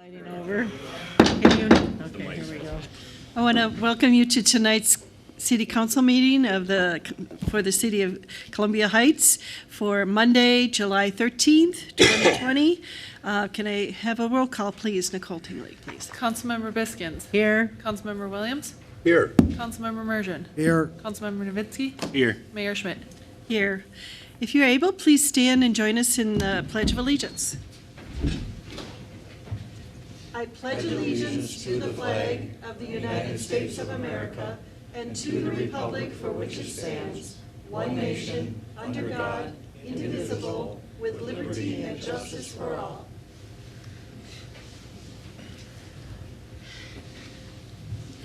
Sliding over. Okay, here we go. I want to welcome you to tonight's City Council meeting for the City of Columbia Heights for Monday, July 13th, 2020. Can I have a roll call, please? Nicole Tingley, please. Councilmember Biskins. Here. Councilmember Williams. Here. Councilmember Mergen. Here. Councilmember Novitsky. Here. Mayor Schmidt. Here. If you're able, please stand and join us in the Pledge of Allegiance. I pledge allegiance to the flag of the United States of America and to the republic for which it stands, one nation, under God, indivisible, with liberty and justice for all.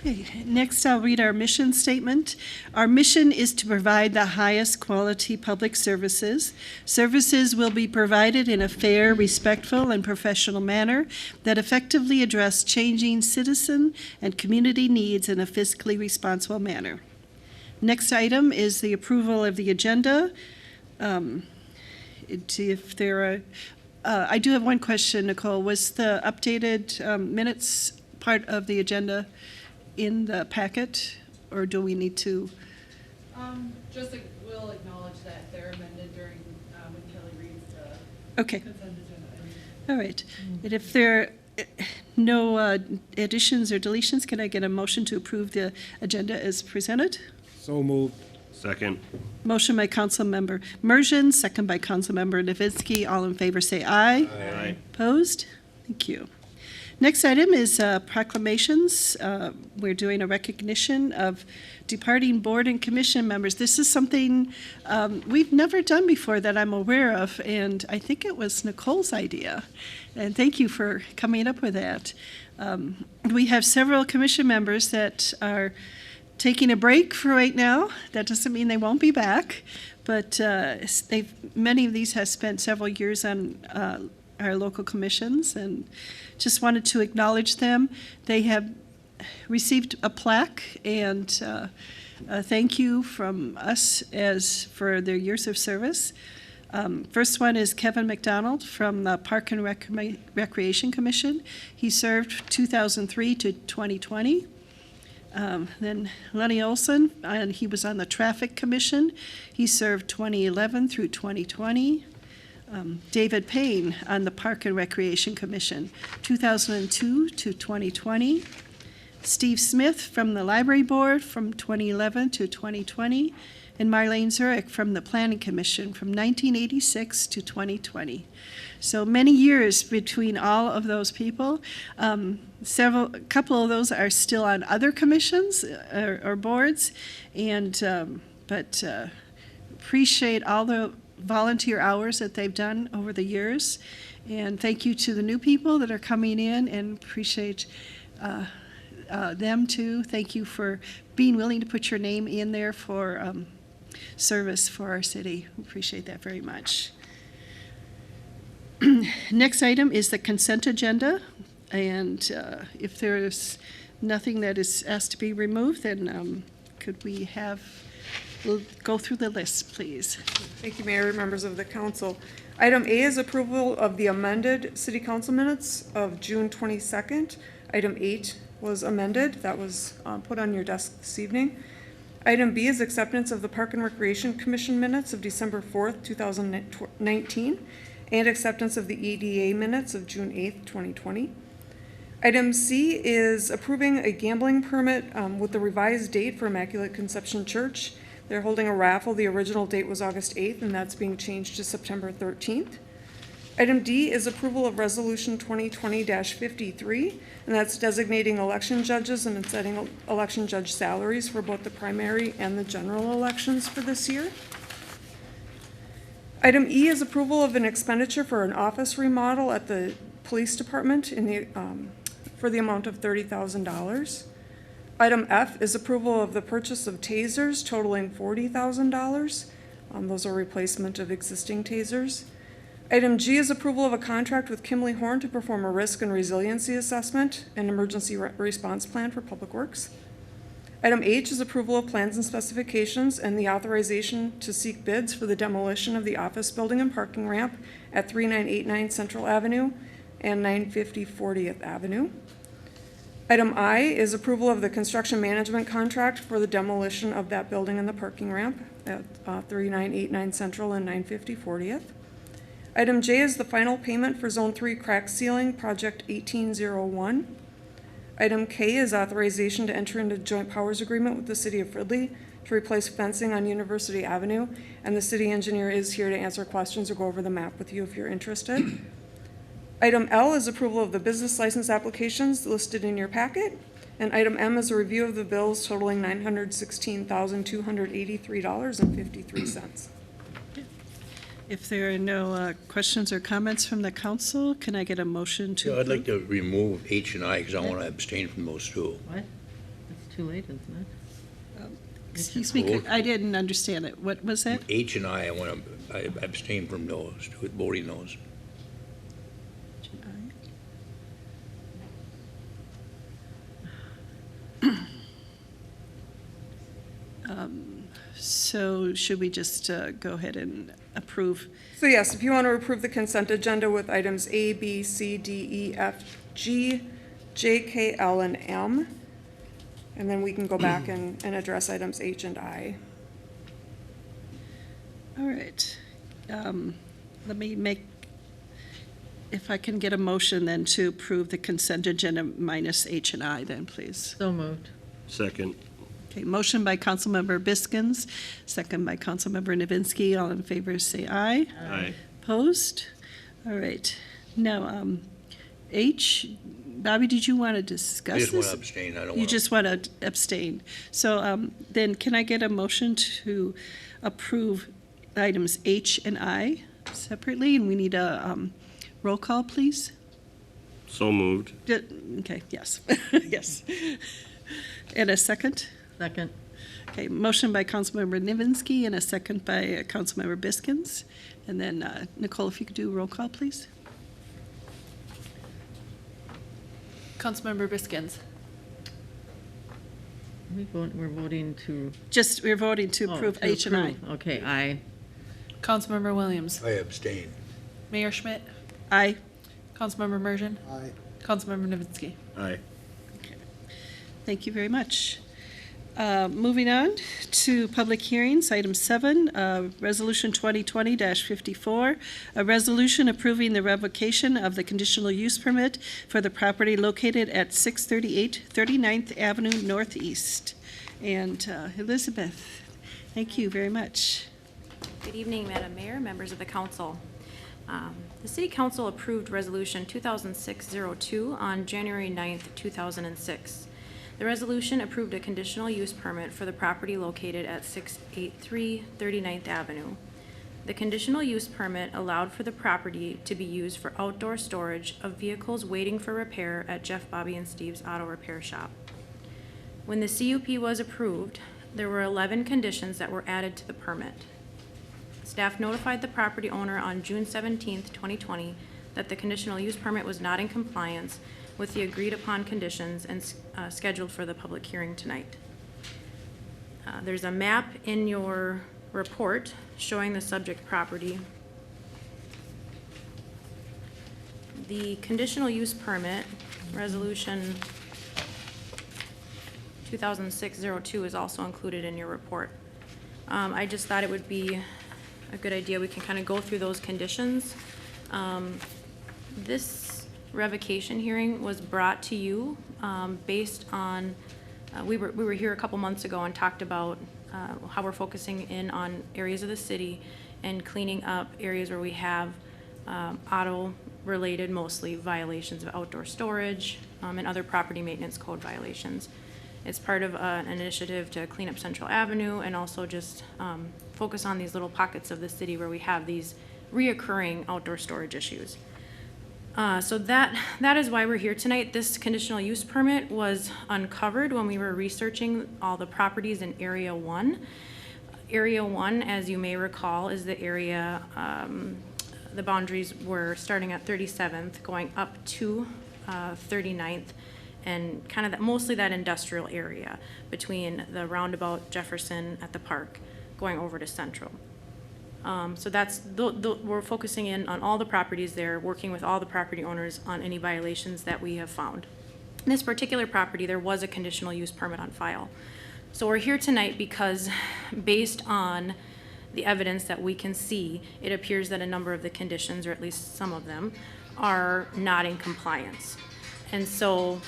Okay, next I'll read our mission statement. Our mission is to provide the highest quality public services. Services will be provided in a fair, respectful, and professional manner that effectively address changing citizen and community needs in a fiscally responsible manner. Next item is the approval of the agenda. If there are, I do have one question, Nicole. Was the updated minutes part of the agenda in the packet, or do we need to? We'll acknowledge that they're amended during when Kelly reads the Okay. consent agenda. All right. And if there are no additions or deletions, can I get a motion to approve the agenda as presented? So moved. Second. Motion by Councilmember Mergen, second by Councilmember Novitsky. All in favor say aye. Aye. Opposed? Thank you. Next item is proclamations. We're doing a recognition of departing board and commission members. This is something we've never done before that I'm aware of, and I think it was Nicole's idea. And thank you for coming up with that. We have several commission members that are taking a break for right now. That doesn't mean they won't be back, but many of these have spent several years on our local commissions, and just wanted to acknowledge them. They have received a plaque and a thank you from us for their years of service. First one is Kevin McDonald from the Park and Recreation Commission. He served 2003 to 2020. Then Lenny Olson, and he was on the Traffic Commission. He served 2011 through 2020. David Payne on the Park and Recreation Commission, 2002 to 2020. Steve Smith from the Library Board from 2011 to 2020. And Marlene Zurich from the Planning Commission from 1986 to 2020. So many years between all of those people. A couple of those are still on other commissions or boards, but appreciate all the volunteer hours that they've done over the years, and thank you to the new people that are coming in, and appreciate them too. Thank you for being willing to put your name in there for service for our city. Appreciate that very much. Next item is the consent agenda, and if there's nothing that is asked to be removed, then could we we'll go through the list, please. Thank you, Mayor, members of the council. Item A is approval of the amended city council minutes of June 22nd. Item 8 was amended. That was put on your desk this evening. Item B is acceptance of the Park and Recreation Commission minutes of December 4th, 2019, and acceptance of the EDA minutes of June 8th, 2020. Item C is approving a gambling permit with the revised date for Immaculate Conception Church. They're holding a raffle. The original date was August 8th, and that's being changed to September 13th. Item D is approval of Resolution 2020-53, and that's designating election judges and setting election judge salaries for both the primary and the general elections for this year. Item E is approval of an expenditure for an office remodel at the police department for the amount of $30,000. Item F is approval of the purchase of tasers totaling $40,000. Those are replacement of existing tasers. Item G is approval of a contract with Kimley Horn to perform a risk and resiliency assessment and emergency response plan for Public Works. Item H is approval of plans and specifications and the authorization to seek bids for the demolition of the office building and parking ramp at 3989 Central Avenue and 950 40th Avenue. Item I is approval of the construction management contract for the demolition of that building and the parking ramp at 3989 Central and 950 40th. Item J is the final payment for Zone 3 crack sealing, Project 1801. Item K is authorization to enter into joint powers agreement with the City of Fridley to replace fencing on University Avenue, and the city engineer is here to answer questions or go over the map with you if you're interested. Item L is approval of the business license applications listed in your packet, and item M is a review of the bills totaling $916,283.53. If there are no questions or comments from the council, can I get a motion to Yeah, I'd like approve? to remove H and I because I want to abstain from those two. What? It's too late, isn't it? Excuse me, I didn't understand it. What was that? H and I want to abstain from those, with voting those. So should we just go ahead and approve? So yes, if you want to approve the consent agenda with items A, B, C, D, E, F, G, J, K, L, and M, and then we can go back and address items H and I. All right. Let me make, if I can get a motion then to approve the consent agenda minus H and I then, please. So moved. Second. Okay, motion by Councilmember Biskins, second by Councilmember Novinsky. All in favor, say aye. Aye. Opposed? All right. Now, H, Bobby, did you want to discuss I this? just want to abstain. I don't want to. You just want to abstain. So then can I get a motion to approve items H and I separately? And we need a roll call, please. So moved. Okay, yes, yes. And a second? Second. Okay, motion by Councilmember Novinsky and a second by Councilmember Biskins. And then Nicole, if you could do a roll call, please. Councilmember Biskins. We're voting to. Just, we're voting to oh, approve to H and I. approve. Okay, aye. Councilmember Williams. I abstain. Mayor Schmidt. Aye. Councilmember Mergen. Aye. Councilmember Novinsky. Aye. Thank you very much. Moving on to public hearings, item 7, Resolution 2020-54, a resolution approving the revocation of the conditional use permit for the property located at 638 39th Avenue Northeast. And Elizabeth, thank you very much. Good evening, Madam Mayor, members of the council. The City Council approved Resolution 2006-02 on January 9th, 2006. The resolution approved a conditional use permit for the property located at 683 39th Avenue. The conditional use permit allowed for the property to be used for outdoor storage of vehicles waiting for repair at Jeff, Bobby, and Steve's Auto Repair Shop. When the CUP was approved, there were 11 conditions that were added to the permit. Staff notified the property owner on June 17th, 2020, that the conditional use permit was not in compliance with the agreed-upon conditions and scheduled for the public hearing tonight. There's a map in your report showing the subject property. The conditional use permit, Resolution 2006-02, is also included in your report. I just thought it would be a good idea. We can kind of go through those conditions. This revocation hearing was brought to you based on, we were here a couple months ago and talked about how we're focusing in on areas of the city and cleaning up areas where we have auto-related, mostly violations of outdoor storage and other property maintenance code violations. It's part of an initiative to clean up Central Avenue and also just focus on these little pockets of the city where we have these reoccurring outdoor storage issues. So that is why we're here tonight. This conditional use permit was uncovered when we were researching all the properties in Area 1. Area 1, as you may recall, is the area, the boundaries were starting at 37th, going up to 39th, and kind of that, mostly that industrial area between the roundabout Jefferson at the park, going over to Central. So that's, we're focusing in on all the properties there, working with all the property owners on any violations that we have found. In this particular property, there was a conditional use permit on file. So we're here tonight because based on the evidence that we can see, it appears that a number of the conditions, or at least some of them, are not in compliance. And so,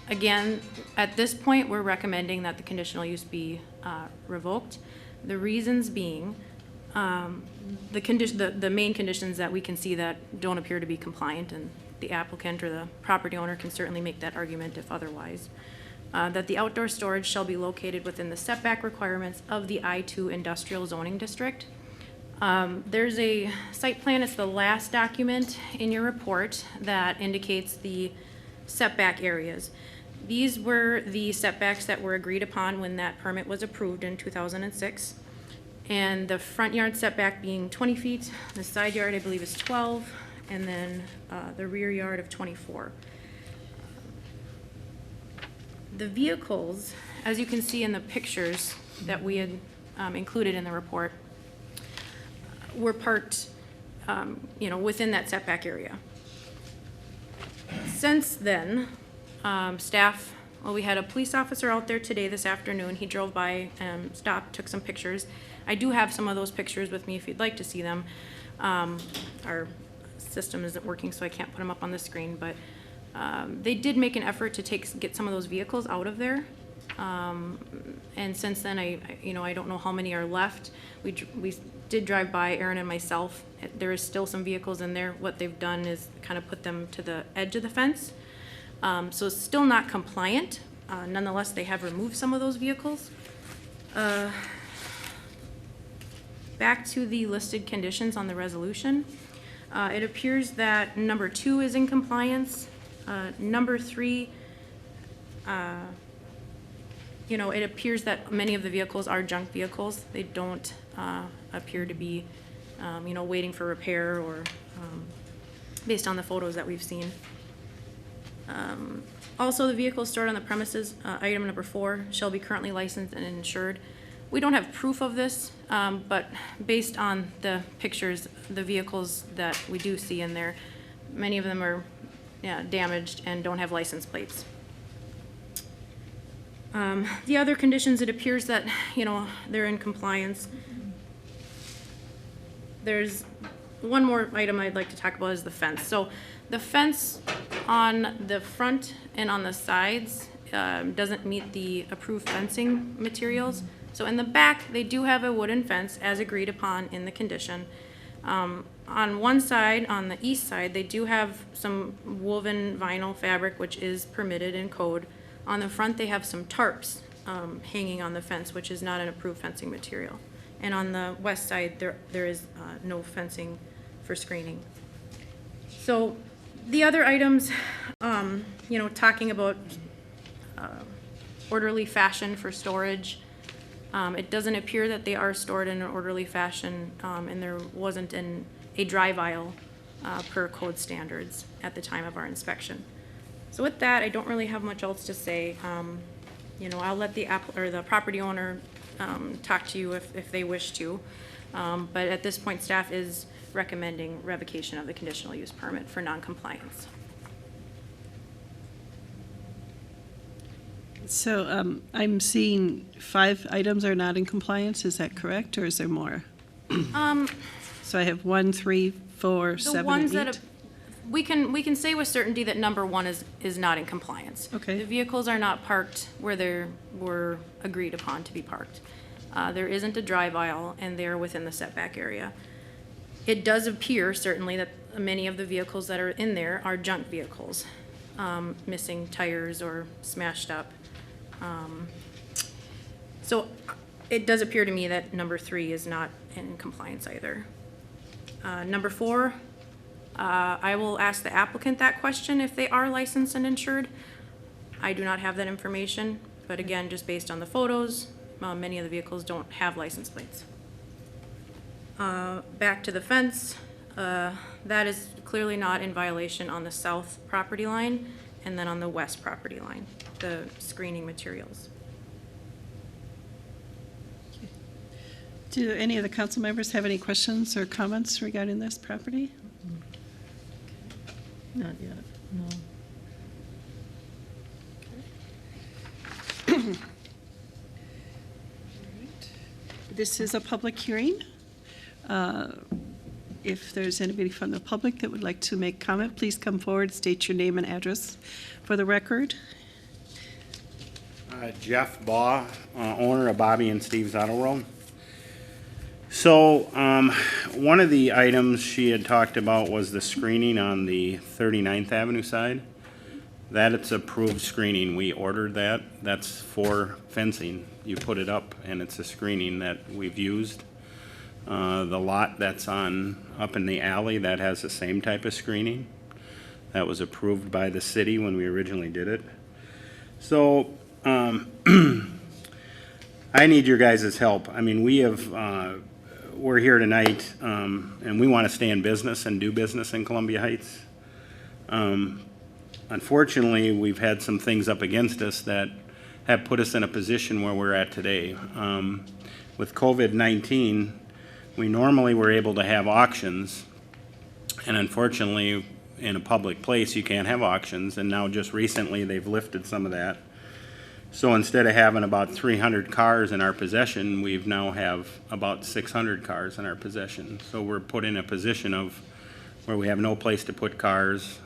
again, at this point, we're recommending that the conditional use be revoked. The reasons being, the main conditions that we can see that don't appear to be compliant, and the applicant or the property owner can certainly make that argument if otherwise. That the outdoor storage shall be located within the setback requirements of the I-2 industrial zoning district. There's a site plan, it's the last document in your report that indicates the setback areas. These were the setbacks that were agreed upon when that permit was approved in 2006. And the front yard setback being 20 feet, the side yard I believe is 12, and then the rear yard of 24. The vehicles, as you can see in the pictures that we had included in the report, were parked, within that setback area. Since then, staff, we had a police officer out there today, this afternoon. He drove by and stopped, took some pictures. I do have some of those pictures with me if you'd like to see them. Our system isn't working, so I can't put them up on the screen, but they did make an effort to get some of those vehicles out of there. And since then, I don't know how many are left. We did drive by, Aaron and myself. There is still some vehicles in there. What they've done is kind of put them to the edge of the fence. So it's still not compliant. Nonetheless, they have removed some of those vehicles. Back to the listed conditions on the resolution. It appears that number 2 is in compliance. Number 3, it appears that many of the vehicles are junk vehicles. They don't appear to be, waiting for repair or based on the photos that we've seen. Also, the vehicles stored on the premises, item number 4, shall be currently licensed and insured. We don't have proof of this, but based on the pictures, the vehicles that we do see in there, many of them are damaged and don't have license plates. The other conditions, it appears that, they're in compliance. There's one more item I'd like to talk about is the fence. So the fence on the front and on the sides doesn't meet the approved fencing materials. So in the back, they do have a wooden fence as agreed upon in the condition. On one side, on the east side, they do have some woven vinyl fabric, which is permitted in code. On the front, they have some tarps hanging on the fence, which is not an approved fencing material. And on the west side, there is no fencing for screening. So the other items, talking about orderly fashion for storage, it doesn't appear that they are stored in an orderly fashion, and there wasn't a drive aisle per code standards at the time of our inspection. So with that, I don't really have much else to say. I'll let the property owner talk to you if they wish to. But at this point, staff is recommending revocation of the conditional use permit for noncompliance. So I'm seeing 5 items are not in compliance. Is that correct, or is there more? So I have 1, 3, 4, 7, The ones and 8. that we can say with certainty that number 1 is not in compliance. Okay. The vehicles are not parked where they were agreed upon to be parked. There isn't a drive aisle, and they're within the setback area. It does appear certainly that many of the vehicles that are in there are junk vehicles, missing tires or smashed up. So it does appear to me that number 3 is not in compliance either. Number 4, I will ask the applicant that question if they are licensed and insured. I do not have that information, but again, just based on the photos, many of the vehicles don't have license plates. Back to the fence, that is clearly not in violation on the south property line and then on the west property line, the screening materials. Do any of the council members have any questions or comments regarding this property? Not yet, no. This is a public hearing. If there's anybody from the public that would like to make comment, please come forward, state your name and address for the record. Jeff Bahe, owner of Bobby and Steve's Auto World. So, one of the items she had talked about was the screening on the 39th Avenue side. That it's approved screening. We ordered that. That's for fencing. You put it up and it's a screening that we've used. The lot that's up in the alley, that has the same type of screening. That was approved by the city when we originally did it. So, I need your guys' help. I mean, we're here tonight, and we want to stay in business and do business in Columbia Heights. Unfortunately, we've had some things up against us that have put us in a position where we're at today. With COVID-19, we normally were able to have auctions, and unfortunately, in a public place, you can't have auctions, and now just recently, they've lifted some of that. So instead of having about 300 cars in our possession, we've now have about 600 cars in our possession. So we're put in a position of where we have no place to put cars.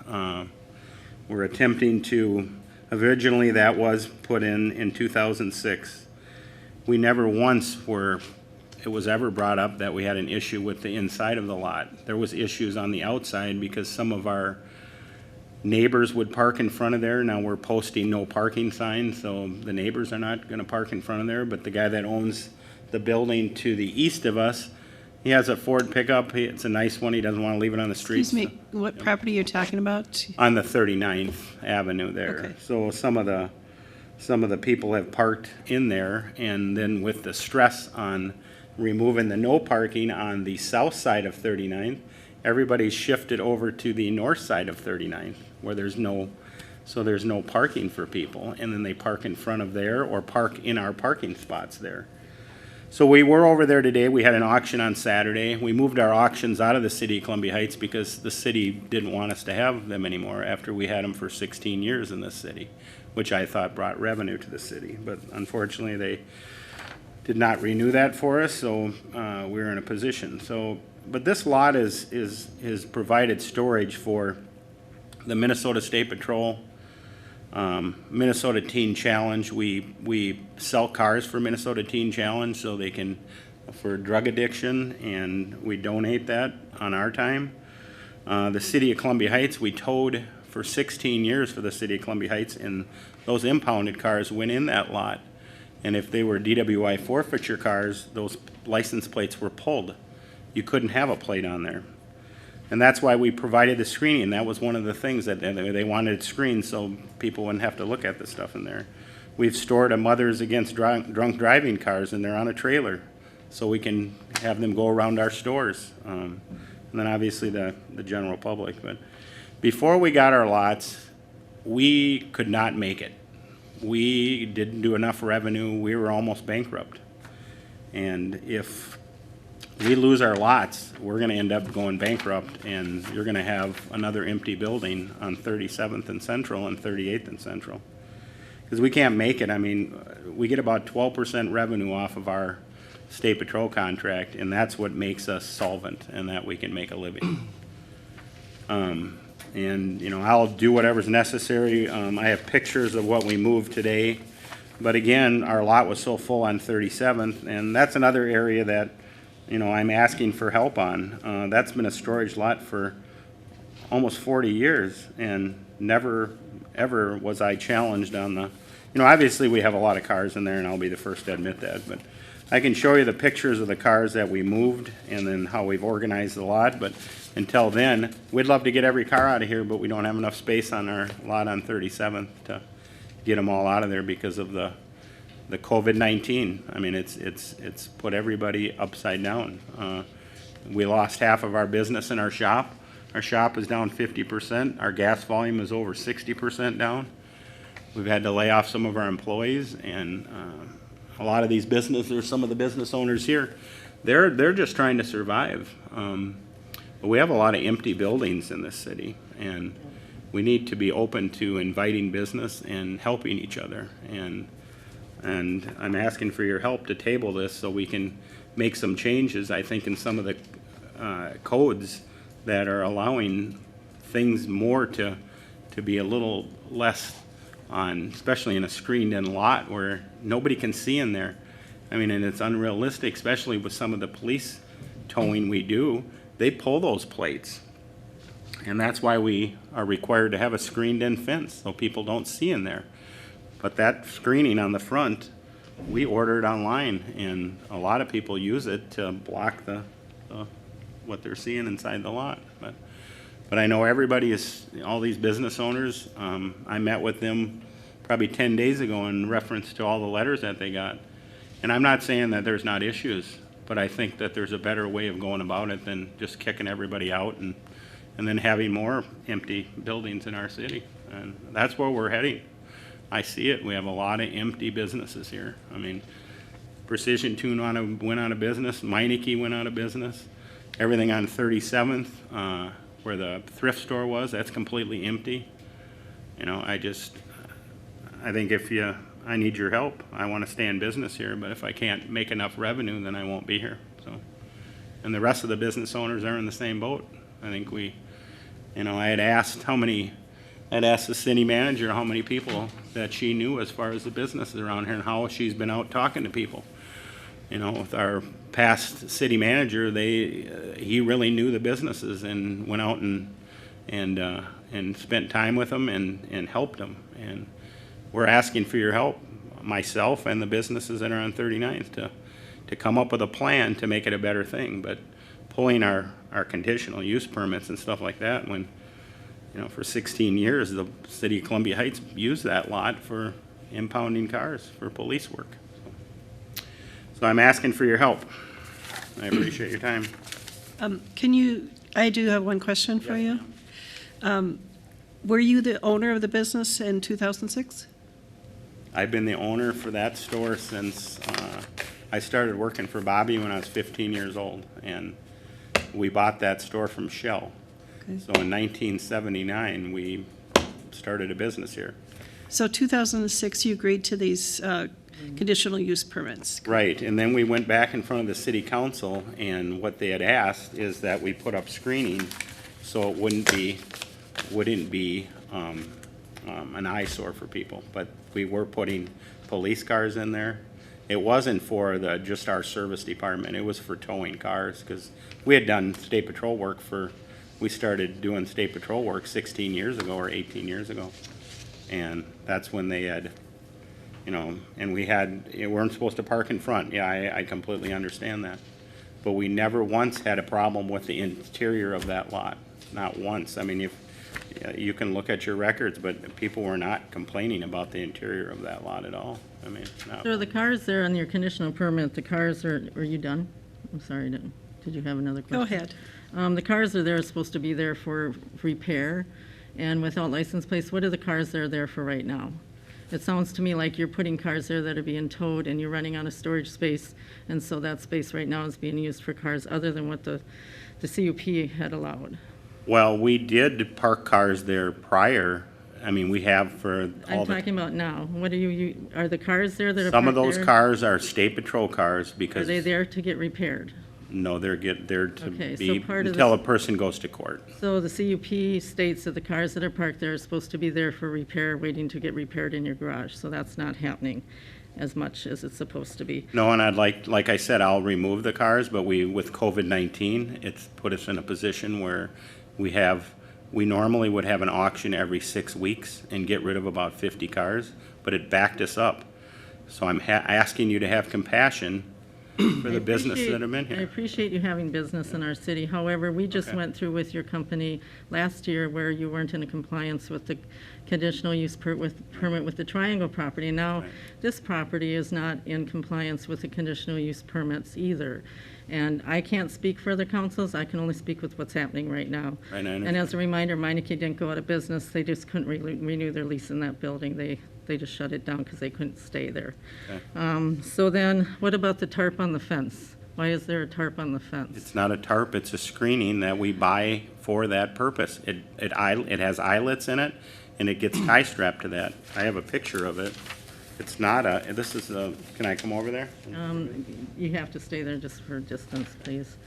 We're attempting to, originally that was put in 2006. We never once it was ever brought up that we had an issue with the inside of the lot. There was issues on the outside because some of our neighbors would park in front of there. Now we're posting no parking signs, so the neighbors are not going to park in front of there. But the guy that owns the building to the east of us, he has a Ford pickup. It's a nice one. He doesn't want to leave it on the street. Excuse me, what property you're talking about? On the 39th Avenue there. Okay. So some of the people have parked in there, and then with the stress on removing the no parking on the south side of 39th, everybody's shifted over to the north side of 39th, where there's no parking for people, and then they park in front of there or park in our parking spots there. So we were over there today. We had an auction on Saturday. We moved our auctions out of the city of Columbia Heights because the city didn't want us to have them anymore after we had them for 16 years in this city, which I thought brought revenue to the city. But unfortunately, they did not renew that for us, so we were in a position. But this lot is provided storage for the Minnesota State Patrol, Minnesota Teen Challenge. We sell cars for Minnesota Teen Challenge so they can, for drug addiction, and we donate that on our time. The City of Columbia Heights, we towed for 16 years for the City of Columbia Heights, and those impounded cars went in that lot. And if they were DWI forfeiture cars, those license plates were pulled. You couldn't have a plate on there. And that's why we provided the screening. That was one of the things that they wanted it screened so people wouldn't have to look at the stuff in there. We've stored a Mothers Against Drunk Driving cars, and they're on a trailer, so we can have them go around our stores. And then obviously the general public. But before we got our lots, we could not make it. We didn't do enough revenue. We were almost bankrupt. And if we lose our lots, we're going to end up going bankrupt, and you're going to have another empty building on 37th and Central and 38th and Central. Because we can't make it. I mean, we get about 12% revenue off of our State Patrol contract, and that's what makes us solvent and that we can make a living. And, you know, I'll do whatever's necessary. I have pictures of what we moved today. But again, our lot was so full on 37th, and that's another area that, you know, I'm asking for help on. That's been a storage lot for almost 40 years, and never, ever was I challenged on the, you know, obviously we have a lot of cars in there, and I'll be the first to admit that, but I can show you the pictures of the cars that we moved and then how we've organized the lot, but until then, we'd love to get every car out of here, but we don't have enough space on our lot on 37th to get them all out of there because of the COVID-19. I mean, it's put everybody upside down. We lost half of our business in our shop. Our shop is down 50%. Our gas volume is over 60% down. We've had to lay off some of our employees, and a lot of these businesses, some of the business owners here, they're just trying to survive. But we have a lot of empty buildings in this city, and we need to be open to inviting business and helping each other. And I'm asking for your help to table this so we can make some changes, I think, in some of the codes that are allowing things more to be a little less on, especially in a screened-in lot where nobody can see in there. I mean, and it's unrealistic, especially with some of the police towing we do. They pull those plates. And that's why we are required to have a screened-in fence so people don't see in there. But that screening on the front, we ordered online, and a lot of people use it to block what they're seeing inside the lot. But I know everybody is, all these business owners, I met with them probably 10 days ago in reference to all the letters that they got. And I'm not saying that there's not issues, but I think that there's a better way of going about it than just kicking everybody out and then having more empty buildings in our city. And that's where we're heading. I see it. We have a lot of empty businesses here. I mean, Precision Tune went out of business. Meineke went out of business. Everything on 37th, where the thrift store was, that's completely empty. You know, I think I need your help. I want to stay in business here, but if I can't make enough revenue, then I won't be here. So, and the rest of the business owners are in the same boat. I think I had asked the city manager how many people that she knew as far as the businesses around here and how she's been out talking to people. You know, with our past city manager, he really knew the businesses and went out and spent time with them and helped them. And we're asking for your help, myself and the businesses that are on 39th, to come up with a plan to make it a better thing. But pulling our conditional use permits and stuff like that, when, you know, for 16 years, the city of Columbia Heights used that lot for impounding cars for police work. So I'm asking for your help. I appreciate your time. I do have one question for you. Were you the owner of the business in 2006? I've been the owner for that store since I started working for Bobby when I was 15 years old, and we bought that store from Shell. Okay. So in 1979, we started a business here. So 2006, you agreed to these conditional use permits. Right, and then we went back in front of the city council, and what they had asked is that we put up screening so it wouldn't be an eyesore for people. But we were putting police cars in there. It wasn't for just our service department. It was for towing cars, because we had done state patrol work we started doing state patrol work 16 years ago or 18 years ago. And that's when they had, you know, and we weren't supposed to park in front. Yeah, I completely understand that. But we never once had a problem with the interior of that lot. Not once. I mean, if you can look at your records, but people were not complaining about the interior of that lot at all. I mean, not. So the cars there on your conditional permit, the cars are you done? I'm sorry, did you have another question? Go ahead. The cars are supposed to be there for repair, and without license plates, what are the cars that are there for right now? It sounds to me like you're putting cars there that are being towed and you're running out of storage space, and so that space right now is being used for cars other than what the CUP had allowed. Well, we did park cars there prior. I mean, we have for all I'm talking about now. What are the cars there that are some of parked those there? cars are state patrol cars Are because. they there to get repaired? No, they're there to Okay, so be part of until a this- person goes to court. So the CUP states that the cars that are parked there are supposed to be there for repair, waiting to get repaired in your garage. So that's not happening as much as it's supposed to be. No, and I'd like I said, I'll remove the cars, but with COVID-19, it's put us in a position where we normally would have an auction every 6 weeks and get rid of about 50 cars, but it backed us up. So I'm asking you to have compassion for the businesses that have been I here. appreciate you having business in our city. However, we just Okay. went through with your company last year where you weren't in compliance with the conditional use permit with the Triangle property. Now, Right. this property is not in compliance with the conditional use permits either. And I can't speak for other councils. I can only speak with what's happening right now. Right, I And understand. as a reminder, Meineke didn't go out of business. They just couldn't renew their lease in that building. they just shut it down because they couldn't stay there. Okay. So then, what about the tarp on the fence? Why is there a tarp on the fence? It's not a tarp, it's a screening that we buy for that purpose. It has eyelets in it, and it gets tie strapped to that. I have a picture of it. It's not this is can I come over there? You have to stay there just for distance, please.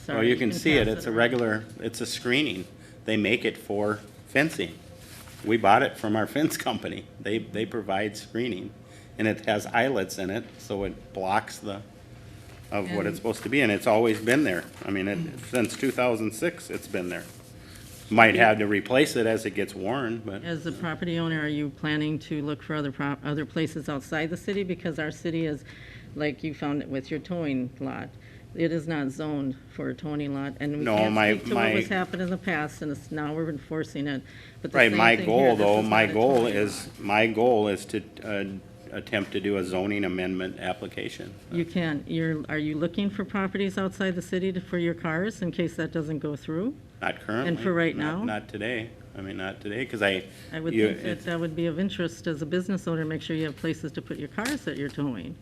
Oh, Sorry, you can see it, pass it's a around. regular, it's a screening. They make it for fencing. We bought it from our fence company. They provide screening, and it has eyelets in it, so it blocks of what it's supposed to be, and it's always been there. I mean, since 2006, it's been there. Might have to replace it as it gets worn, but As a property owner, are you planning to look for other places outside the city? Because our city is, like you found it with your towing lot, it is not zoned for a towing lot, and we No, can't my- speak to what was my- happened in the past, and now we're enforcing it. But the right, same my thing goal here, this though, is not a towing lot. goal is to attempt to do a zoning amendment application. You can, are you looking for properties outside the city for your cars in case that doesn't go through? Not currently. And for right not- now? Not today. I mean, not today, because I would you- think that that would be of interest as a business owner, make sure you have places to put your cars that you're towing.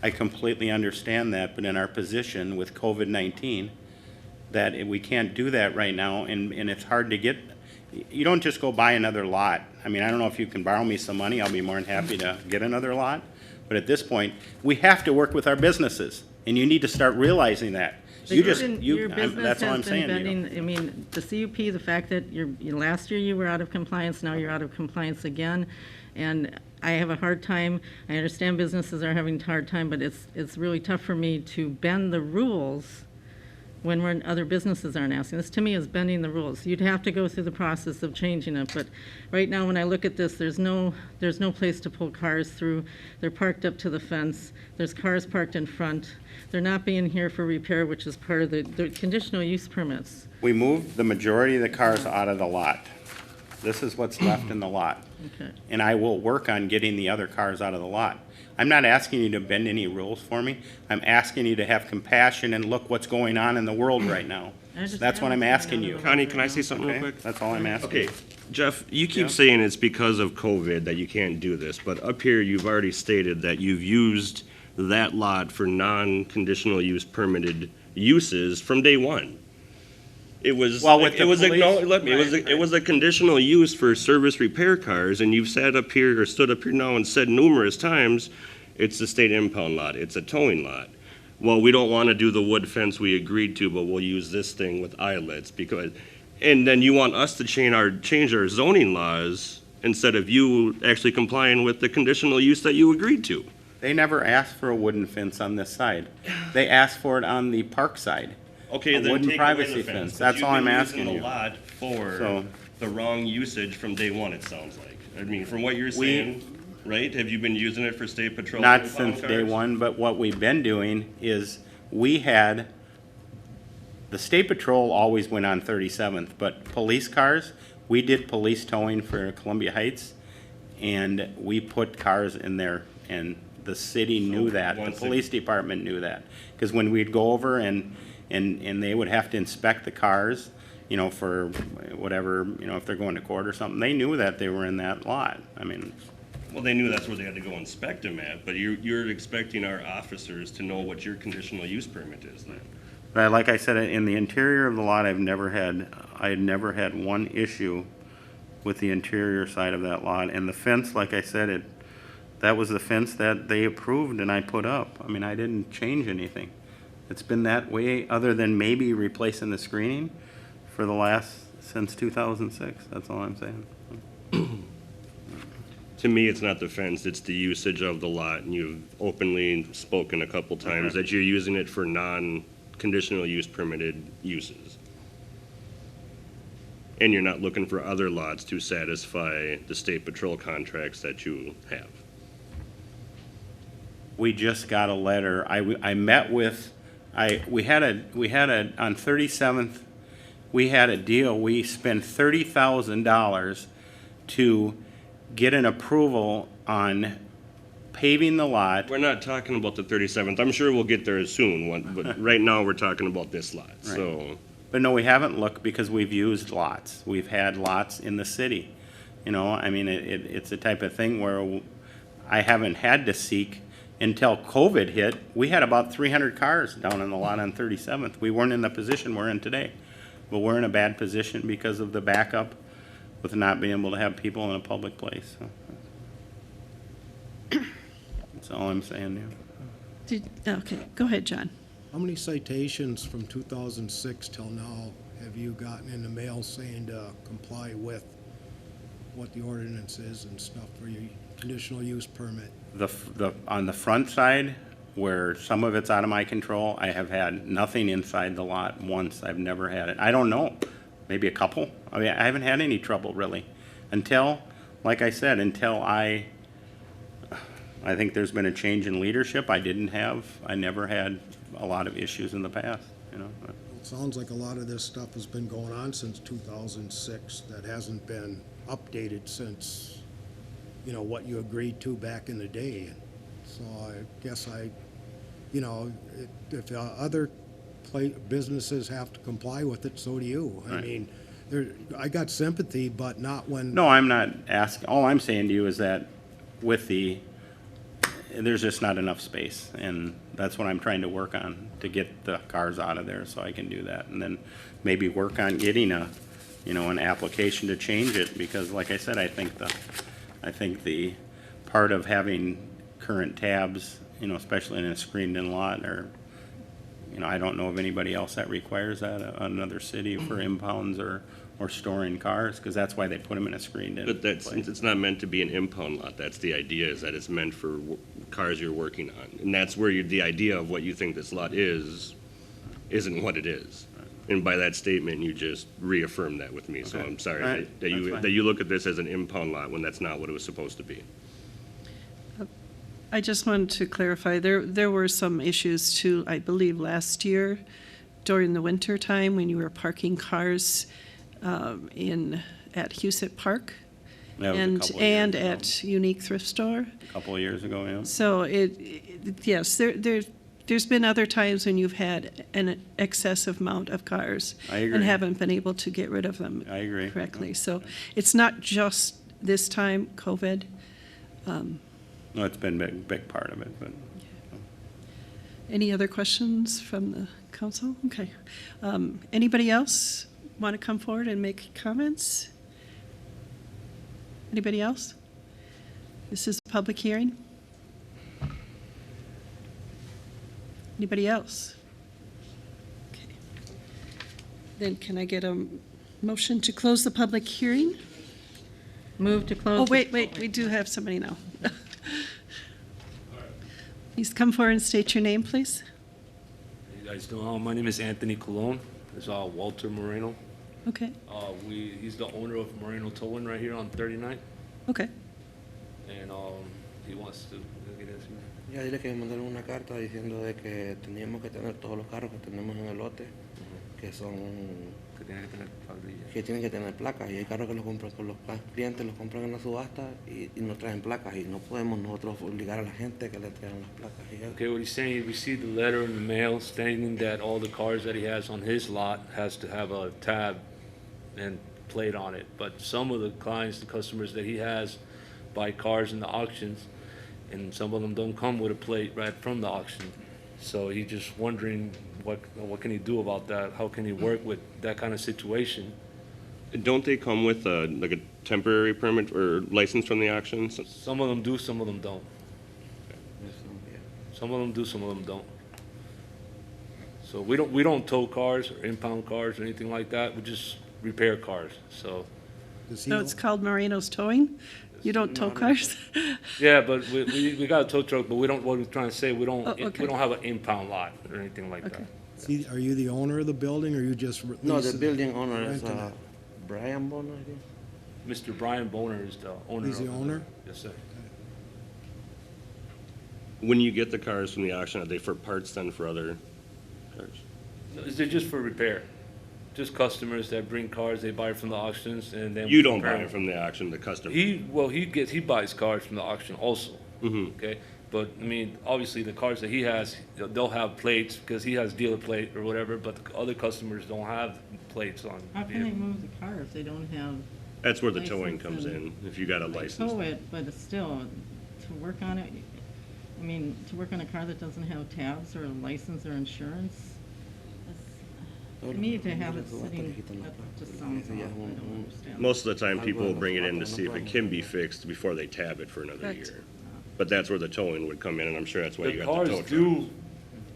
I completely understand that, but in our position with COVID-19, that we can't do that right now, and it's hard to get, you don't just go buy another lot. I mean, I don't know if you can borrow me some money, I'll be more than happy to get another lot, but at this point, we have to work with our businesses, and you need to start realizing that. You just, Your business that's all I'm has been saying to you. bending, I mean, the CUP, the fact that last year you were out of compliance, now you're out of compliance again, and I have a hard time, I understand businesses are having a hard time, but it's really tough for me to bend the rules when other businesses aren't asking. This, to me, is bending the rules. You'd have to go through the process of changing it, but right now, when I look at this, there's no place to pull cars through. They're parked up to the fence. There's cars parked in front. They're not being here for repair, which is part of the conditional use permits. We moved the majority of the cars out of the lot. This is what's left in the lot. Okay. And I will work on getting the other cars out of the lot. I'm not asking you to bend any rules for me. I'm asking you to have compassion and look what's going on in the world right now. I understand That's what I'm what's asking going on you. in the Connie, can I say something real Okay? quick? That's all I'm asking. Okay, Jeff, you Yeah. keep saying it's because of COVID that you can't do this, but up here, you've already stated that you've used that lot for non-conditional use permitted uses from day one. It was, Well, with it the was, police- it was a conditional use for service repair cars, and you've sat up here, or stood up here now and said numerous times, it's a state impound lot, it's a towing lot. Well, we don't want to do the wood fence we agreed to, but we'll use this thing with eyelets because, and then you want us to change our zoning laws instead of you actually complying with the conditional use that you agreed to. They never asked for a wooden fence on this side. They asked for it on the park side. Okay, A then wooden take away privacy the fence. fence. That's all I'm asking You've been you. using the lot for So- the wrong usage from day one, it sounds like. I mean, from what you're We- saying, right? Have you been using it for state patrol? Not impound since day cars? one, but what we've been doing is we had, the state patrol always went on 37th, but police cars, we did police towing for Columbia Heights, and we put cars in there, and the city knew that, the once it- police department knew that. Because when we'd go over and they would have to inspect the cars, you know, for whatever, you know, if they're going to court or something, they knew that they were in that lot. I mean, Well, they knew that's where they had to go inspect them at, but you're expecting our officers to know what your conditional use permit is then. but like I said, in the interior of the lot, I had never had one issue with the interior side of that lot. And the fence, like I said, that was the fence that they approved and I put up. I mean, I didn't change anything. It's been that way, other than maybe replacing the screening since 2006. That's all I'm saying. To me, it's not the fence, it's the usage of the lot, and you've openly spoken a couple times Okay. that you're using it for non-conditional use permitted uses. And you're not looking for other lots to satisfy the state patrol contracts that you have. We just got a letter. I met with, we had on 37th, we had a deal. We spent $30,000 to get an approval on paving the lot. We're not talking about the 37th, I'm sure we'll get there soon, but right now, we're talking about this lot, so. But no, we haven't looked because we've used lots. We've had lots in the city. You know, I mean, it's the type of thing where I haven't had to seek until COVID hit. We had about 300 cars down on the lot on 37th. We weren't in the position we're in today. But we're in a bad position because of the backup with not being able to have people in a public place. So. That's all I'm saying, yeah. Okay, go ahead, John. How many citations from 2006 till now have you gotten in the mail saying to comply with what the ordinance is and stuff for your conditional use permit? On the front side, where some of it's out of my control, I have had nothing inside the lot once. I've never had it. I don't know, maybe a couple. I mean, I haven't had any trouble really. Until, like I said, until I think there's been a change in leadership. I never had a lot of issues in the past, you know. It sounds like a lot of this stuff has been going on since 2006 that hasn't been updated since, you know, what you agreed to back in the day. So I guess if other businesses have to comply with it, so do you. I Right. mean, I got sympathy, but not when. No, I'm not asking, all I'm saying to you is that there's just not enough space, and that's what I'm trying to work on, to get the cars out of there so I can do that. And then maybe work on getting an application to change it, because like I said, I think the part of having current tabs, you know, especially in a screened-in lot, or, you know, I don't know of anybody else that requires that, another city for impounds or storing cars, because that's why they put them in a screened-in But place. it's not meant to be an impound lot. That's the idea, is that it's meant for cars you're working on. And that's where the idea of what you think this lot isn't what it is. And by that statement, you just reaffirmed that with me. So Okay. I'm sorry All right. that That's fine. you look at this as an impound lot when that's not what it was supposed to be. I just wanted to clarify, there were some issues too, I believe, last year during the winter time when you were parking cars at Hoeft Park That was a and couple of years ago. at Unique Thrift Store. A couple of years ago, yeah. So yes, there's been other times when you've had an excessive amount of cars. I agree. And haven't been able to get rid of them. I agree. Correctly. So it's not just this time, COVID. No, it's been a big part of it, but. Any other questions from the council? Okay. Anybody else want to come forward and make comments? Anybody else? This is a public hearing. Anybody else? Okay. Then can I get a motion to close the public hearing? Move to close. Oh, wait, we do have somebody now. Please come forward and state your name, please. You guys know, my name is Anthony Colon. This is Walter Moreno. Okay, He's the owner of Moreno Towing right here on 39th, okay. and he wants to get his. Ya dile que me mandaron una carta diciendo de que teníamos que tener todos los carros que tenemos en el lote, que tienen que tener placas, y hay carros que los compran con los clientes, los compran en la subasta y no traen placas, y no podemos nosotros obligar a la gente que le traigan las placas. Y Okay, what he's saying, he received a letter in the mail stating that all the cars that he has on his lot has to have a tab and plate on it. But some of the clients, the customers that he has, buy cars in the auctions, and some of them don't come with a plate right from the auction. So he's just wondering what can he do about that? How can he work with that kind of situation? Don't they come with like a temporary permit or license from the auction? Some of them do, some of them don't. Some of them do, some of them don't. So we don't tow cars or impound cars or anything like that. We just repair cars. So Does he So know- it's called Moreno's Towing? You don't tow cars? yeah, but we got a tow truck, but we don't. What we're trying to say, we don't Oh, okay. we don't have an impound lot or anything like Okay. that. Are you the owner of the building, or you just no, the leasing- building owner is renting it? Brian Bonner, I think. Mr. Brian Boner is the owner. He's the of owner? Yes, sir. When you get the cars from the auction, are they for parts then for other cars? No, they're just for repair. Just customers that bring cars, they buy from the auctions, and then You don't repair buy them. it from the auction, the customer. He buys cars from the auction also. Mhm. Okay, but I mean, obviously the cars that he has, they'll have plates because he has dealer plate or whatever. But the other customers don't have plates on. How can they move the car if they don't have? That's where the towing license comes and- in, if you got a I license. tow it, but it's still, to work on it, I mean, to work on a car that doesn't have tabs or a license or insurance, to me, to have it sitting, that just sounds off, I don't understand. Most of the time, people will bring it in to see if it can be fixed before they tab it for another Correct. year. But that's where the towing would come in, and I'm sure that's why you The got the tow cars truck. do,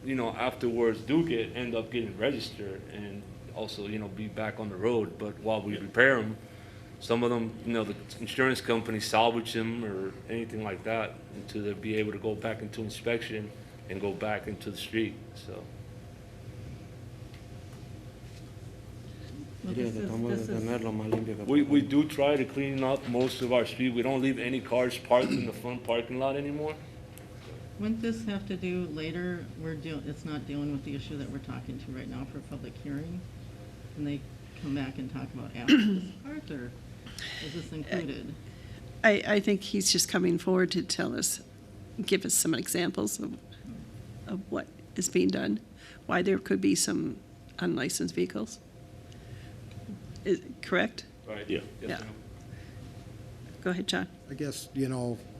you know, afterwards end up getting registered and also, you know, be back on the road. But while we repair them, some of them, you know, the insurance companies salvage them or anything like that until they'll be able to go back into inspection and go back into the street, so. Well, Sí, this is- tratamos this de is- tener lo más limpio que We podamos. do try to clean up most of our street. We don't leave any cars parked in the front parking lot anymore. Wouldn't this have to do later, it's not dealing with the issue that we're talking to right now for public hearing? And they come back and talk about after this part, or is this included? I think he's just coming forward to tell us, give us some examples of what is being done, why there could be some unlicensed vehicles. Correct? Right. Yeah. Yes, Yeah. ma'am. Go ahead, John. I guess,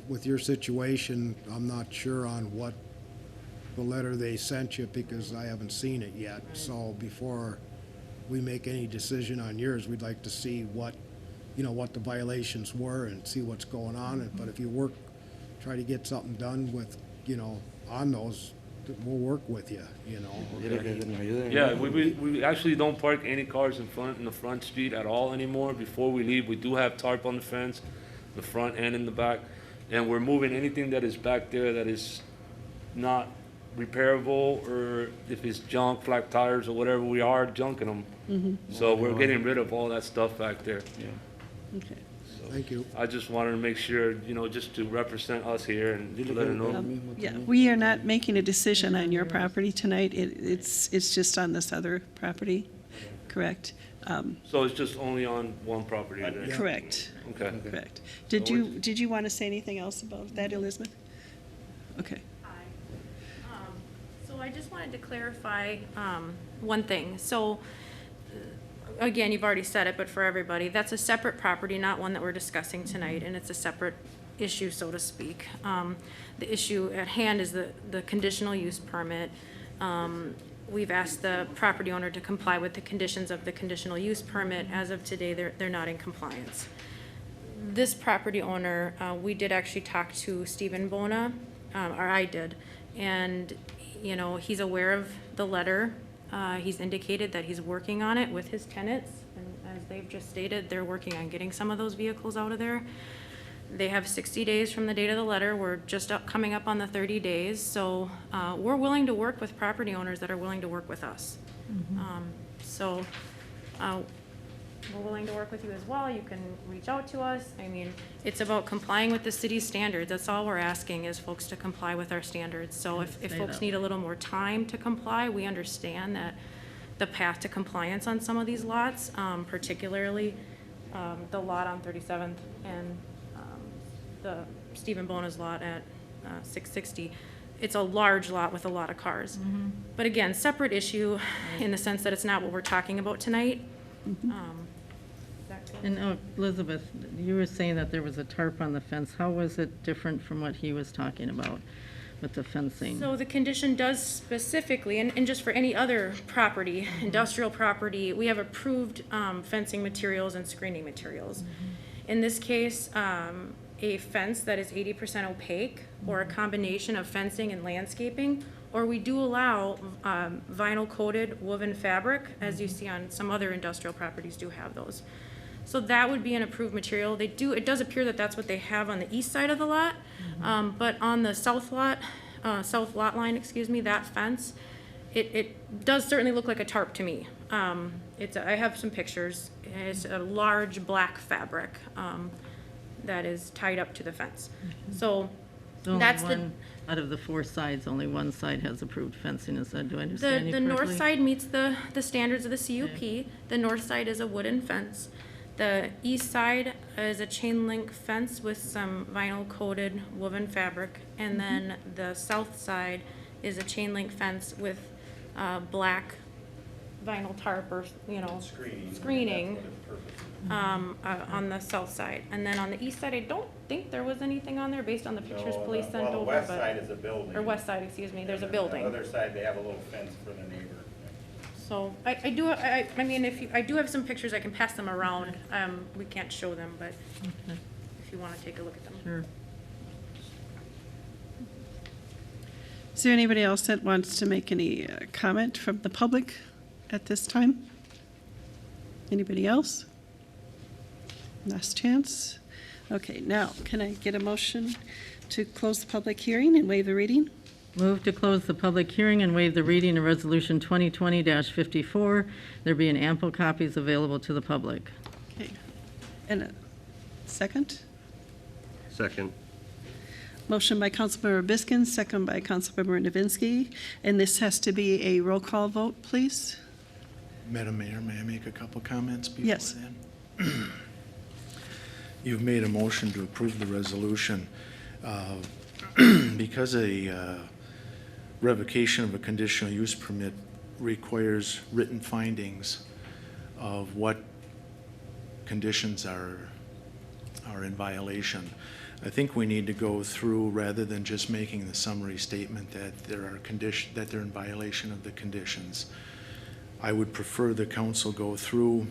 with your situation, I'm not sure on what the letter they sent you because I haven't seen it yet. So before we make any decision on yours, we'd like to see what the violations were and see what's going on. But if you try to get something done with, on those, we'll work with you, Quiere que nos ayuden. Yeah, we actually don't park any cars in the front street at all anymore. Before we leave, we do have tarp on the fence, the front and in the back. And we're moving anything that is back there that is not repairable, or if it's junk, flat tires or whatever, we are junking them. So we're getting rid of all that stuff back there. Okay. Thank you. I just wanted to make sure, just to represent us here and to let her know. Yeah, we are not making a decision on your property tonight. It's just on this other property, correct? So it's just only on one property there? Correct, Okay. correct. Did you want to say anything else about that, Elizabeth? Okay. Hi. So I just wanted to clarify one thing. So, again, you've already said it, but for everybody, that's a separate property, not one that we're discussing tonight, and it's a separate issue, so to speak. The issue at hand is the conditional use permit. We've asked the property owner to comply with the conditions of the conditional use permit. As of today, they're not in compliance. This property owner, we did actually talk to Stephen Bona, or I did, and, he's aware of the letter. He's indicated that he's working on it with his tenants, and as they've just stated, they're working on getting some of those vehicles out of there. They have 60 days from the date of the letter. We're just coming up on the 30 days, so we're willing to work with property owners that are willing to work with us. So we're willing to work with you as well. You can reach out to us. I mean, it's about complying with the city's standards. That's all we're asking, is folks to comply with our standards. So if Stay folks that need a little more time to comply, we understand that the path to compliance on some of these lots, particularly the lot on 37th and the Stephen Bona's lot at 660. It's a large lot with a lot of cars. But again, separate issue in the sense that it's not what we're talking about tonight. Is that good? And Elizabeth, you were saying that there was a tarp on the fence. How was it different from what he was talking about with the fencing? So the condition does specifically, and just for any other property, industrial property, we have approved fencing materials and screening materials. In this case, a fence that is 80% opaque, or a combination of fencing and landscaping, or we do allow vinyl coated woven fabric, as you see on some other industrial properties do have those. So that would be an approved material. It does appear that that's what they have on the east side of the lot, but on the south lot line, that fence, it does certainly look like a tarp to me. I have some pictures. It's a large black fabric that is tied up to the fence. So So only that's one out of the four sides, only one side has approved fencing. Is that, do I understand you the correctly? north side meets the standards of the CUP. The north side is a wooden fence. The east side is a chain link fence with some vinyl coated woven fabric. And then the south side is a chain link fence with black vinyl tarp or, screening. on the south side. And then on the east side, I don't think there was anything on there based on the pictures police sent over. Well, the west but- side is a building. Or west side, excuse me, there's a And then building. On the other side, they have a little fence for the neighbor. So I do, I mean, if you, I do have some pictures, I can pass them around. We can't show them, but if you want to take a look at them. Sure. Is there anybody else that wants to make any comment from the public at this time? Anybody else? Last chance. Okay, now, can I get a motion to close the public hearing and waive the reading? Move to close the public hearing and waive the reading of Resolution 2020-54. There being ample copies available to the public. Okay. And a second? Second. Motion by Councilmember Biskins, second by Councilmember Novinsky. And this has to be a roll call vote, please? Madam Mayor, may I make a couple comments before Yes. then? You've made a motion to approve the resolution. Because a revocation of a conditional use permit requires written findings of what conditions are in violation, I think we need to go through, rather than just making the summary statement that there are that they're in violation of the conditions. I would prefer the council go through,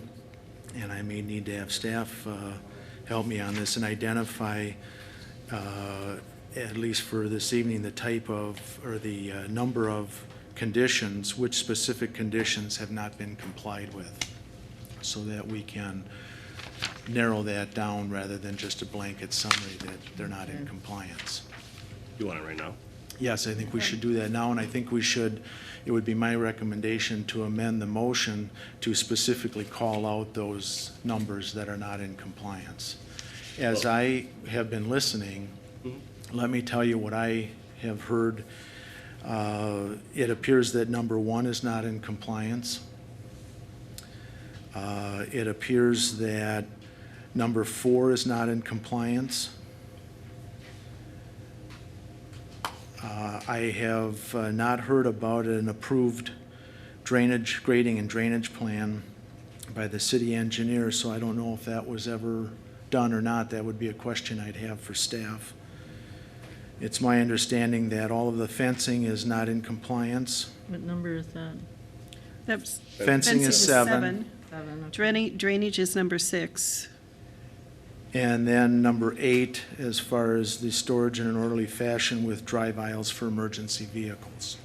and I may need to have staff help me on this and identify, at least for this evening, the type of, or the number of conditions, which specific conditions have not been complied with, so that we can narrow that down rather than just a blanket summary that they're not in compliance. You want it right now? Yes, I think we should do that now, and I think we should, it would be my recommendation to amend the motion to specifically call out those numbers that are not in compliance. As I have been listening, let me tell you what I have heard. It appears that number 1 is not in compliance. It appears that number 4 is not in compliance. I have not heard about an approved drainage, grading and drainage plan by the city engineer, so I don't know if that was ever done or not. That would be a question I'd have for staff. It's my understanding that all of the fencing is not in compliance. What number is that? That's Fencing is 7. 7. Okay. Drainage is number 6. And then number 8, as far as the storage in an orderly fashion with drive aisles for emergency vehicles.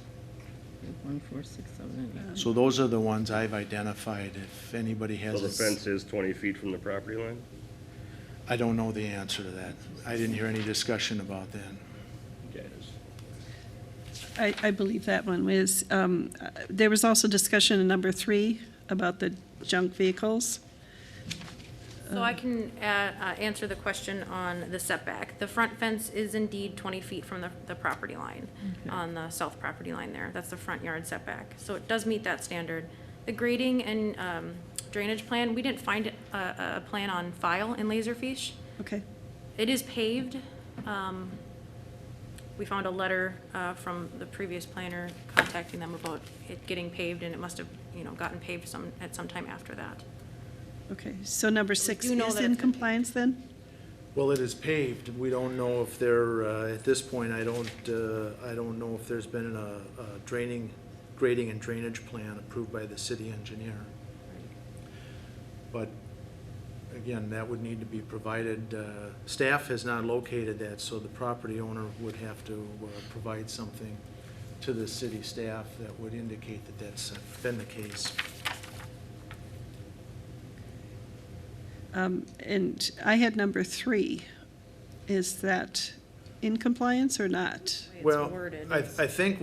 1, 4, 6, 7, and 8. So those are the ones I've identified. If anybody has. So the fence is 20 feet from the property line? I don't know the answer to that. I didn't hear any discussion about that. Yes. I believe that one was, there was also discussion in number 3 about the junk vehicles. So I can answer the question on the setback. The front fence is indeed 20 feet from the property line, on the south property line there. That's the front yard setback. So it does meet that standard. The grading and drainage plan, we didn't find a plan on file in Laserfish. Okay. It is paved. We found a letter from the previous planner contacting them about it getting paved, and it must have, gotten paved at some time after that. Okay, so number 6 do know is that in it's- compliance then? Well, it is paved. We don't know if they're, at this point, I don't know if there's been a grading and drainage plan approved by the city engineer. But again, that would need to be provided. Staff has not located that, so the property owner would have to provide something to the city staff that would indicate that that's been the case. And I had number 3. Is that in compliance or not? It's Well, worded. I think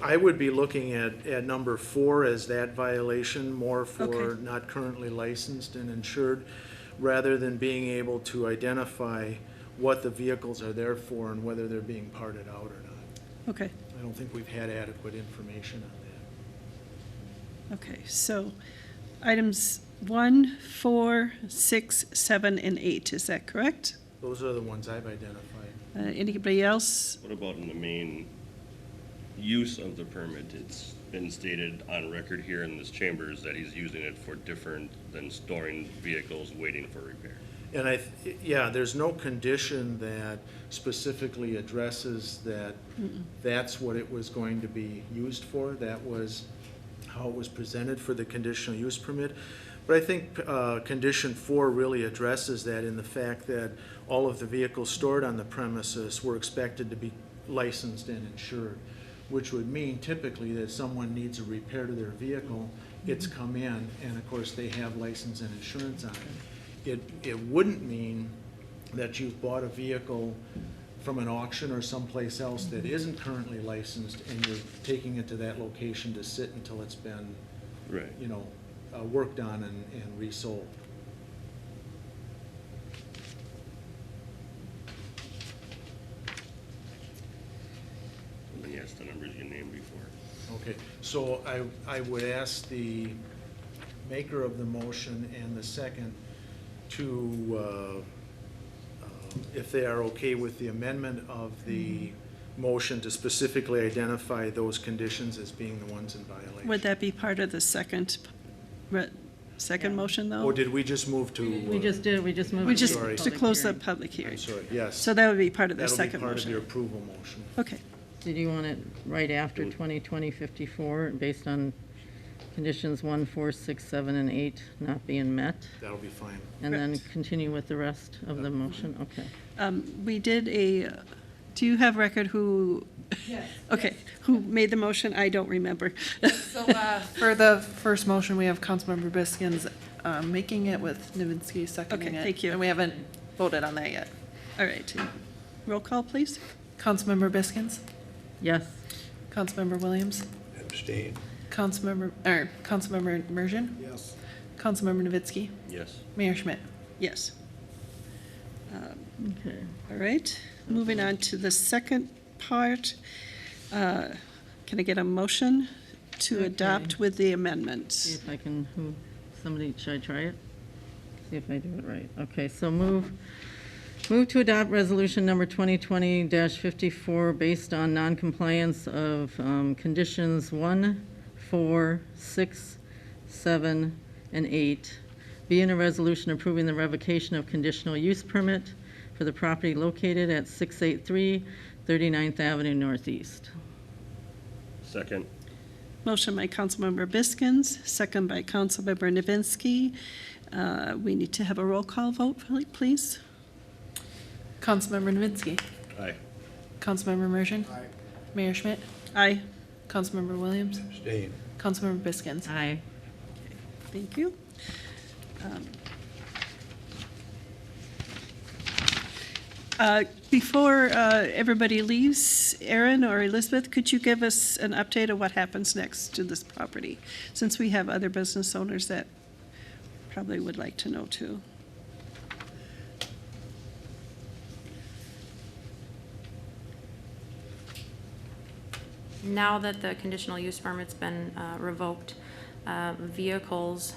I would be looking at number 4 as that violation, more for Okay. not currently licensed and insured, rather than being able to identify what the vehicles are there for and whether they're being parted out or not. Okay, I don't think we've had adequate information on that. okay, so items 1, 4, 6, 7, and 8, is that correct? Those are the ones I've identified. Anybody else? What about in the main use of the permit. It's been stated on record here in this chambers that he's using it for different than storing vehicles waiting for repair. And yeah, there's no condition that specifically addresses that that's what it was going to be used for. That was how it was presented for the conditional use permit. But I think condition 4 really addresses that in the fact that all of the vehicles stored on the premises were expected to be licensed and insured, which would mean typically that someone needs a repair to their vehicle, it's come in, and of course they have license and insurance on it. It wouldn't mean that you've bought a vehicle from an auction or someplace else that isn't currently licensed and you're taking it to that location to sit until it's been, Right. you know, worked on and resold. And then yes, the numbers you named before. Okay, so I would ask the maker of the motion and the second to, if they are okay with the amendment of the motion to specifically identify those conditions as being the ones in violation. Would that be part of the second motion, though? Or did we just move to? We just did, we just moved. We to just, the Sorry. to public close the hearing. public I'm hearing. sorry, yes. So that would be part of the That'll be second part of your motion. approval motion. Okay, Did you want it right after 2020-54, based on conditions 1, 4, 6, 7, and 8 not being met? That'll be fine. And then Correct. continue with the rest of the motion? Okay. we did do you have record who? Yes. Okay, who made the motion? I don't remember. So for the first motion, we have Councilmember Biskins making it with Novinsky seconding it. Okay, thank you. And we haven't voted on that yet. All right, roll call, please. Councilmember Biskins, Yes. Councilmember Williams, Abstain. Councilmember Immersion, Yes. Councilmember Novinsky, Yes. Mayor Schmidt. Yes. Okay. All right, moving on to the second part. Can I get a motion to Okay. adopt with the See amendments? if I can, should I try it? See if I do it right. Okay, so move to adopt resolution number 2020-54 based on noncompliance of conditions 1, 4, 6, 7, and 8. Being a resolution approving the revocation of conditional use permit for the property located at 683 39th Avenue Northeast. Second. Motion by Councilmember Biskins, second by Councilmember Novinsky. We need to have a roll call vote, please. Councilmember Novinsky, Aye. Councilmember Immersion, Aye. Mayor Schmidt, Aye. Councilmember Williams, Abstain. Councilmember Biskins. Aye. Thank you. Before everybody leaves, Aaron or Elizabeth, could you give us an update of what happens next to this property? Since we have other business owners that probably would like to know too. Now that the conditional use permit's been revoked, vehicles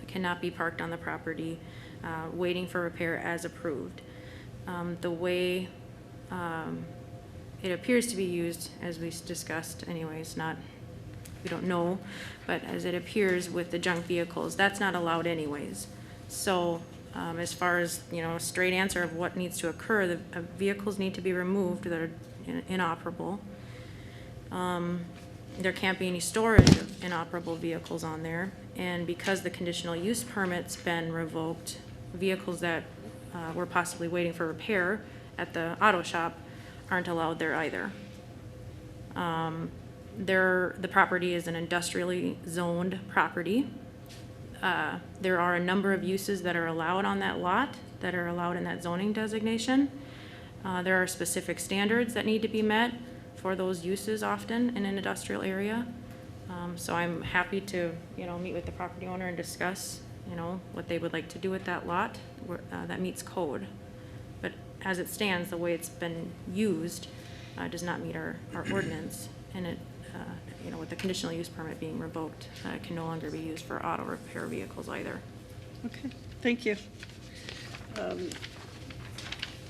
cannot be parked on the property waiting for repair as approved. The way it appears to be used, as we discussed anyways, we don't know, but as it appears with the junk vehicles, that's not allowed anyways. So as far as, a straight answer of what needs to occur, the vehicles need to be removed that are inoperable. There can't be any storage of inoperable vehicles on there. And because the conditional use permit's been revoked, vehicles that were possibly waiting for repair at the auto shop aren't allowed there either. The property is an industrially zoned property. There are a number of uses that are allowed on that lot, that are allowed in that zoning designation. There are specific standards that need to be met for those uses often in an industrial area. So I'm happy to, meet with the property owner and discuss, what they would like to do with that lot that meets code. But as it stands, the way it's been used does not meet our ordinance. And it, with the conditional use permit being revoked, it can no longer be used for auto repair vehicles either. Okay, thank you.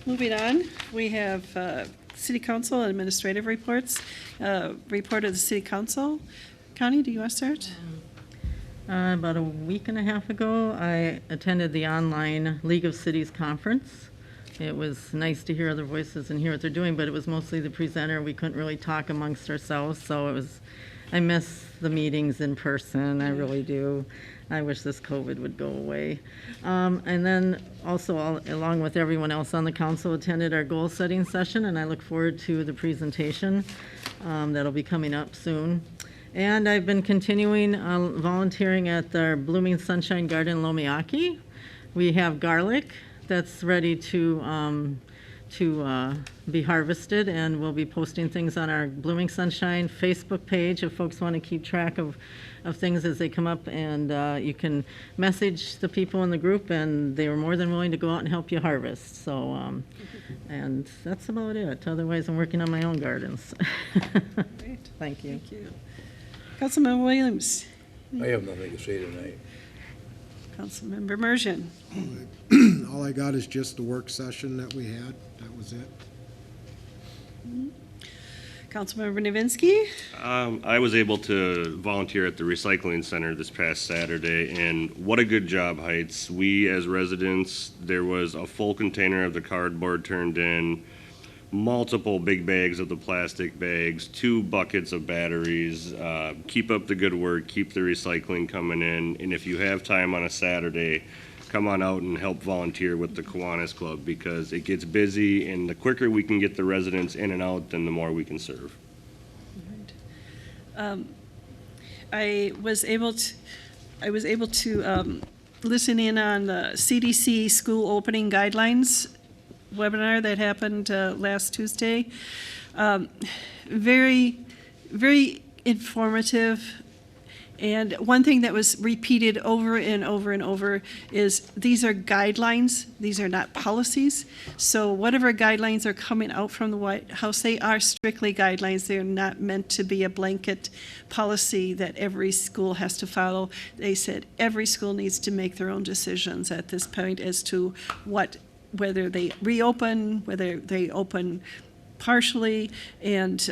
Moving on, we have City Council Administrative Reports. Report of the City Council. Connie, do you want to start? About a week and a half ago, I attended the online League of Cities conference. It was nice to hear other voices and hear what they're doing, but it was mostly the presenter. We couldn't really talk amongst ourselves, so I miss the meetings in person, I really do. I wish this COVID would go away. And then also, along with everyone else on the council, attended our goal-setting session, and I look forward to the presentation that'll be coming up soon. And I've been continuing volunteering at the Blooming Sunshine Garden in Lomiaki. We have garlic that's ready to be harvested, and we'll be posting things on our Blooming Sunshine Facebook page if folks want to keep track of things as they come up. And you can message the people in the group, and they were more than willing to go out and help you harvest. So, and that's about it. Otherwise, I'm working on my own gardens. Great. Thank you. Thank you. Councilmember Williams. I have nothing to say tonight. Councilmember Merjan. All I got is just the work session that we had. That was it. Councilmember Novinsky. I was able to volunteer at the recycling center this past Saturday, and what a good job, Heights. We, as residents, there was a full container of the cardboard turned in, multiple big bags of the plastic bags, 2 buckets of batteries. Keep up the good work, keep the recycling coming in, and if you have time on a Saturday, come on out and help volunteer with the Kiwanis Club, because it gets busy, and the quicker we can get the residents in and out, then the more we can serve. I was able to listen in on the CDC school opening guidelines webinar that happened last Tuesday. Very, very informative. And one thing that was repeated over and over and over is these are guidelines, these are not policies. So whatever guidelines are coming out from the White House, they are strictly guidelines. They're not meant to be a blanket policy that every school has to follow. They said every school needs to make their own decisions at this point as to whether they reopen, whether they open partially, and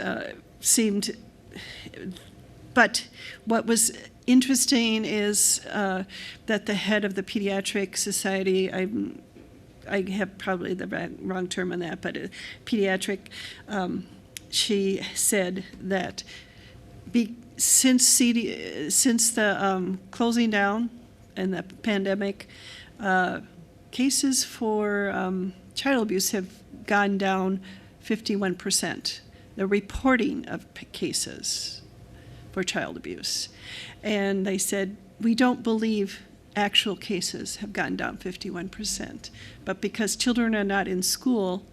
but what was interesting is that the head of the Pediatric Society, I have probably the wrong term on that, but pediatric, she said that since the closing down and the pandemic, cases for child abuse have gone down 51%. The reporting of cases for child abuse. And they said, we don't believe actual cases have gone down 51%. But because children are not in school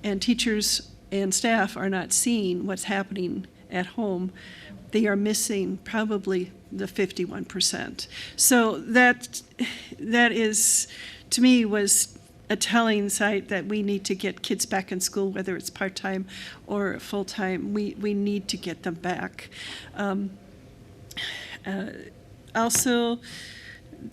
and teachers and staff are not seeing what's happening at home, they are missing probably the 51%. So that is, to me, was a telling sight that we need to get kids back in school, whether it's part-time or full-time. We need to get them back. Also,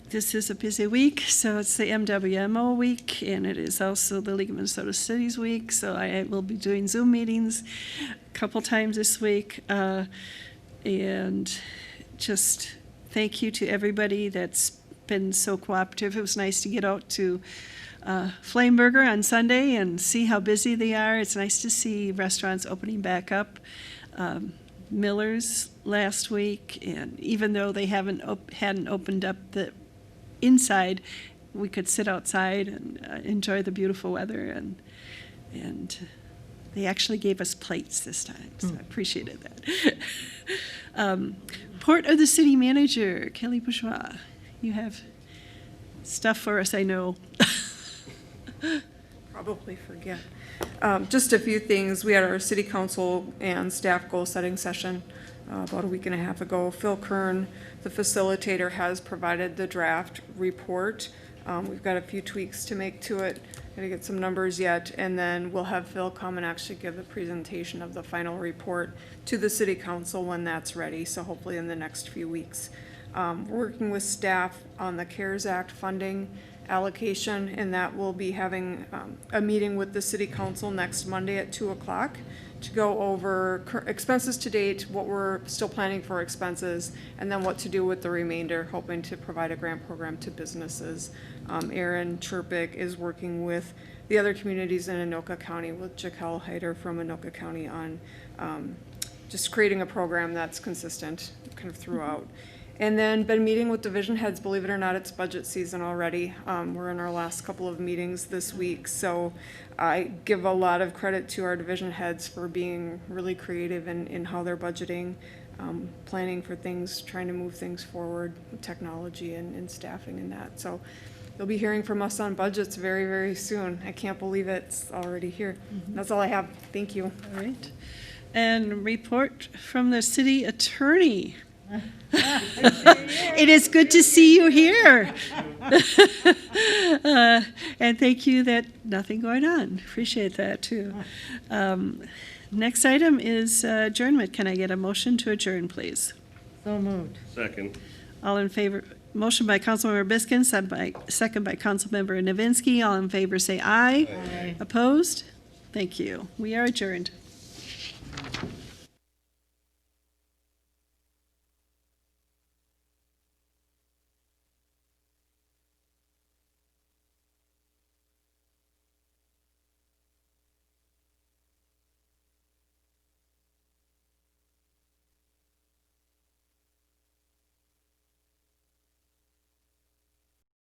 this is a busy week, so it's the MWMO week, and it is also the League of Minnesota Cities week, so I will be doing Zoom meetings a couple times this week. And just thank you to everybody that's been so cooperative. It was nice to get out to Flameburger on Sunday and see how busy they are. It's nice to see restaurants opening back up. Miller's last week, and even though they hadn't opened up the inside, we could sit outside and enjoy the beautiful weather, and they actually gave us plates this time, so I appreciated that. Report of the City Manager, Kelly Bourgeois. You have stuff for us, I know. Probably forget. Just a few things. We had our city council and staff goal setting session about a week and a half ago. Phil Kern, the facilitator, has provided the draft report. We've got a few tweaks to make to it. Gotta get some numbers yet, and then we'll have Phil come and actually give the presentation of the final report to the city council when that's ready, so hopefully in the next few weeks. We're working with staff on the CARES Act funding allocation, and that will be having a meeting with the city council next Monday at 2:00 to go over expenses to date, what we're still planning for expenses, and then what to do with the remainder, hoping to provide a grant program to businesses. Aaron Chirpick is working with the other communities in Anoka County, with Jaquel Hyder from Anoka County on just creating a program that's consistent kind of throughout. And then been meeting with division heads. Believe it or not, it's budget season already. We're in our last couple of meetings this week, so I give a lot of credit to our division heads for being really creative in how they're budgeting, planning for things, trying to move things forward with technology and staffing and that. So you'll be hearing from us on budgets very, very soon. I can't believe it's already here. That's all I have. Thank you. All right. And report from the city attorney. It is good to see you here. And thank you that nothing going on. Appreciate that too. Next item is adjournment. Can I get a motion to adjourn, please? So moved. Second. All in favor, motion by Councilmember Biskin, second by Councilmember Novinsky. All in favor say aye. Aye. Opposed? Thank you. We are adjourned.